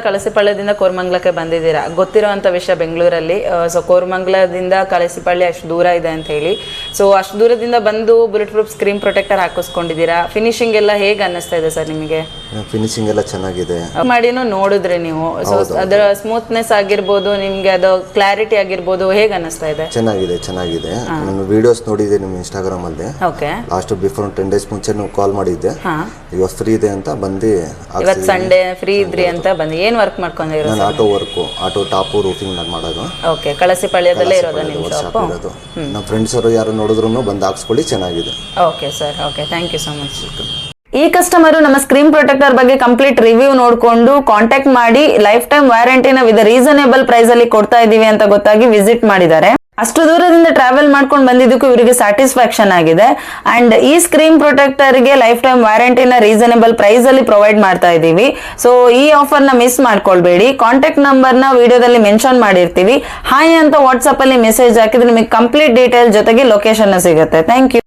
ಕಳಸಿಪಳ್ಯದಿಂದ ಕೋರಮಂಗಲಕ್ಕೆ ಬಂದಿದ್ದೀರಾ, ಗೊತ್ತಿರೋಂಥ ವಿಷಯ ಬೆಂಗಳೂರಲ್ಲಿ. ಸೊ ಕೋರಮಂಗಲದಿಂದ ಕಳಸಿಪಳ್ಳಿ ಅಷ್ಟು ದೂರ ಇದೆ ಅಂತ ಹೇಳಿ, ಸೊ ಅಷ್ಟು ದೂರದಿಂದ ಬಂದು ಬುಲೆಟ್ ಪ್ರೂಫ್ ಸ್ಕ್ರೀನ್ ಪ್ರೊಟೆಕ್ಟರ್ ಹಾಕಿಸ್ಕೊಂಡಿದ್ದೀರಾ. ಫಿನಿಶಿಂಗ್ ಎಲ್ಲ ಹೇಗೆ ಅನ್ನಿಸ್ತಾ ಇದೆ ಸರ್ ನಿಮಗೆ? ಫಿನಿಶಿಂಗ್ ಎಲ್ಲ ಚೆನ್ನಾಗಿದೆ. ಮಾಡಿನೂ ನೋಡಿದ್ರಿ ನೀವು, ಸೊ ಅದರ ಸ್ಮೂತ್ನೆಸ್ ಆಗಿರ್ಬೋದು, ನಿಮಗೆ ಅದು ಕ್ಲಾರಿಟಿ ಆಗಿರ್ಬೋದು, ಹೇಗೆ ಅನ್ನಿಸ್ತಾ ಇದೆ? ಚೆನ್ನಾಗಿದೆ. ನಾನು ವಿಡಿಯೋಸ್ ನೋಡಿದ್ದೆ ನಿಮ್ಮ ಇನ್ಸ್ಟಾಗ್ರಾಮ್ ಅಲ್ಲಿ. ಓಕೆ. ಲಾಸ್ಟ್ ಬಿಫೋರ್ 10 days ಮುಂಚೆ ಕಾಲ್ ಮಾಡಿದ್ದೆ, ಇವತ್ತು ಫ್ರೀ ಇದೆ ಅಂತ ಬಂದು. ಇವತ್ತು ಸಂಡೇ ಫ್ರೀ ಇದ್ರಿ ಅಂತ ಬಂದು ಏನು ವರ್ಕ್ ಮಾಡ್ಕೊಂಡಿರೋ? ನಾನು ಆಟೋ ಟಾಪು ರೂಫಿಂಗ್ ನಾನು ಮಾಡೋದು. ಓಕೆ. ಕಳಸಿಪಳ್ಯದಲ್ಲೇ ಇರೋದು ನಿಮ್ಮ ಶಾಪ್? ನಮ್ಮ ಫ್ರೆಂಡ್ಸ್ ಅವರು ಯಾರು ನೋಡಿದ್ರು ಬಂದು ಹಾಕ್ಸ್ಕೊಳ್ಳಿ, ಚೆನ್ನಾಗಿದೆ. Okay sir, okay, thank you so much. ಈ ಕಸ್ಟಮರು ನಮ್ಮ ಸ್ಕ್ರೀನ್ ಪ್ರೊಟೆಕ್ಟರ್ ಬಗ್ಗೆ ಕಂಪ್ಲೀಟ್ ರಿವ್ಯೂ ನೋಡಿಕೊಂಡು ಕಾಂಟ್ಯಾಕ್ಟ್ ಮಾಡಿ ಲೈಫ್ ಟೈಮ್ ವ್ಯಾರಂಟಿನ ವಿತ್ ರೀಸನೇಬಲ್ ಪ್ರೈಸ್ ಅಲ್ಲಿ ಕೊಡ್ತಾ ಇದೀವಿ ಅಂತ ಗೊತ್ತಾಗಿ ವಿಸಿಟ್ ಮಾಡಿದ್ದಾರೆ. ಅಷ್ಟು ದೂರದಿಂದ ಟ್ರಾವೆಲ್ ಮಾಡ್ಕೊಂಡು ಬಂದಿದ್ದಕ್ಕೂ ಇವರಿಗೆ ಸ್ಯಾಟಿಸ್ಫ್ಯಾಕ್ಷನ್ ಆಗಿದೆ. ಅಂಡ್ ಈ ಸ್ಕ್ರೀನ್ ಪ್ರೊಟೆಕ್ಟರ್ ಗೆ ಲೈಫ್ ಟೈಮ್ ವ್ಯಾರಂಟಿನ ರೀಸನೇಬಲ್ ಪ್ರೈಸ್ ಅಲ್ಲಿ ಪ್ರೊವೈಡ್ ಮಾಡ್ತಾ ಇದೀವಿ. ಸೊ ಈ ಆಫರ್ ನ ಮಿಸ್ ಮಾಡ್ಕೊಳ್ಬೇಡಿ. ಕಾಂಟ್ಯಾಕ್ಟ್ ನಂಬರ್ ನ ವಿಡಿಯೋದಲ್ಲಿ ಮೆನ್ಷನ್ ಮಾಡಿರ್ತೀವಿ. ಹಾಯ್ ಅಂತ ವಾಟ್ಸ್ಆಪ್ ಅಲ್ಲಿ ಮೆಸೇಜ್ ಹಾಕಿದ್ರೆ ನಿಮಗೆ ಕಂಪ್ಲೀಟ್ ಡೀಟೇಲ್ ಜೊತೆಗೆ ಲೊಕೇಶನ್ ಸಿಗುತ್ತೆ. Thank you.